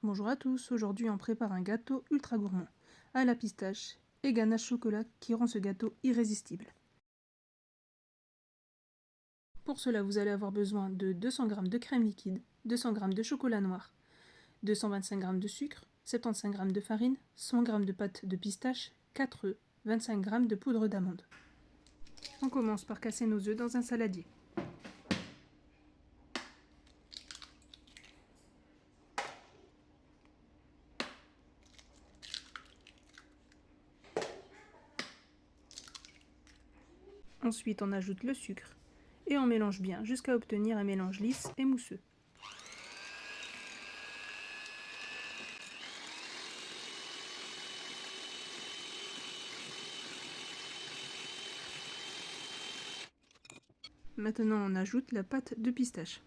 Bonjour à tous, aujourd'hui on prépare un gâteau ultra gourmand, à la pistache et ganache chocolat qui rend ce gâteau irrésistible. Pour cela vous allez avoir besoin de 200 g de crème liquide, 200 g de chocolat noir, 225 g de sucre, 75 g de farine, 100 g de pâte de pistache, 4 œufs, 25 g de poudre d'amande. On commence par casser nos œufs dans un saladier. Ensuite on ajoute le sucre et on mélange bien jusqu'à obtenir un mélange lisse et mousseux. Maintenant on ajoute la pâte de pistache.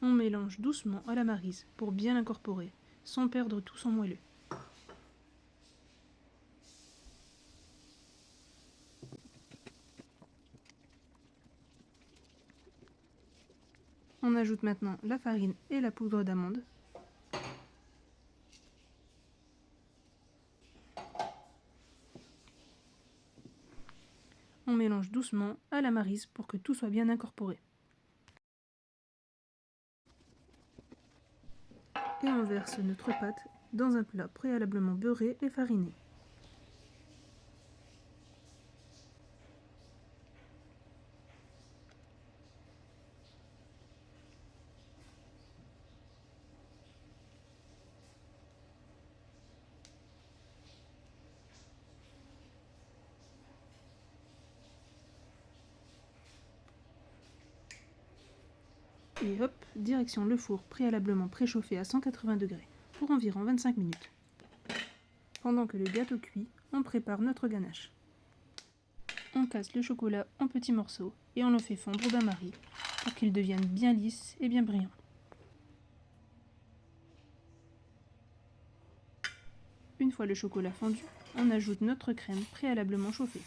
On mélange doucement à la maryse pour bien l'incorporer, sans perdre tout son moelleux. On ajoute maintenant la farine et la poudre d'amande. On mélange doucement à la maryse pour que tout soit bien incorporé. Et on verse notre pâte dans un plat préalablement beurré et fariné. Et hop, direction le four préalablement préchauffé à 180 degrés pour environ 25 minutes. Pendant que le gâteau cuit, on prépare notre ganache. On casse le chocolat en petits morceaux et on le fait fondre au bain-marie pour qu'il devienne bien lisse et bien brillant. Une fois le chocolat fondu, on ajoute notre crème préalablement chauffée.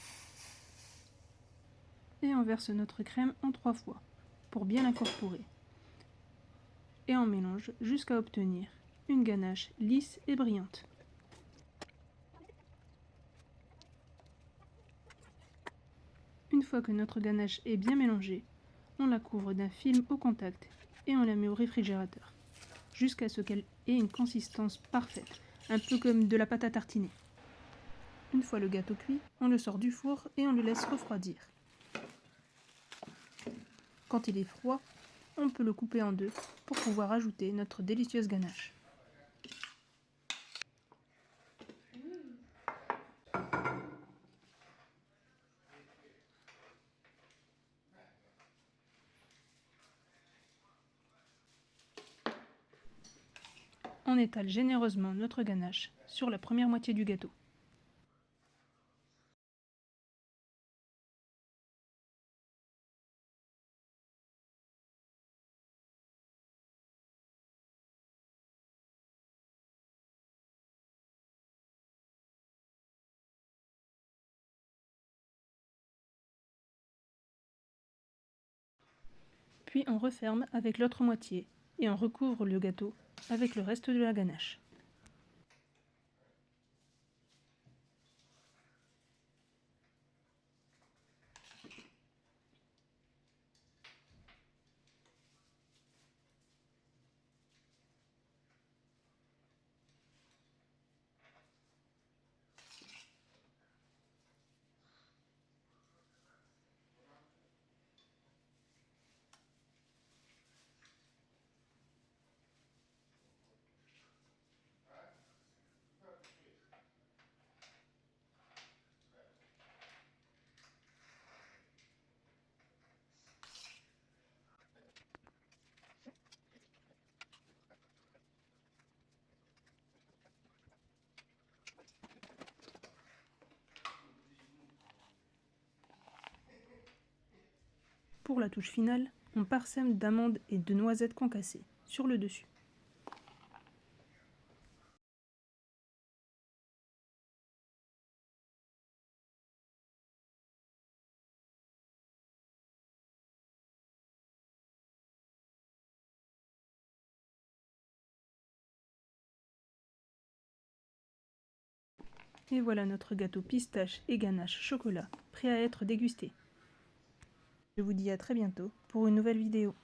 Et on verse notre crème en 3 fois pour bien l'incorporer. Et on mélange jusqu'à obtenir une ganache lisse et brillante. Une fois que notre ganache est bien mélangée, on la couvre d'un film au contact et on la met au réfrigérateur, jusqu'à ce qu'elle ait une consistance parfaite, un peu comme de la pâte à tartiner. Une fois le gâteau cuit, on le sort du four et on le laisse refroidir. Quand il est froid, on peut le couper en deux pour pouvoir ajouter notre délicieuse ganache. On étale généreusement notre ganache sur la première moitié du gâteau. Puis on referme avec l'autre moitié et on recouvre le gâteau avec le reste de la ganache. Pour la touche finale, on parsème d'amandes et de noisettes concassées sur le dessus. Et voilà notre gâteau pistache et ganache chocolat, prêt à être dégusté. Je vous dis à très bientôt pour une nouvelle vidéo.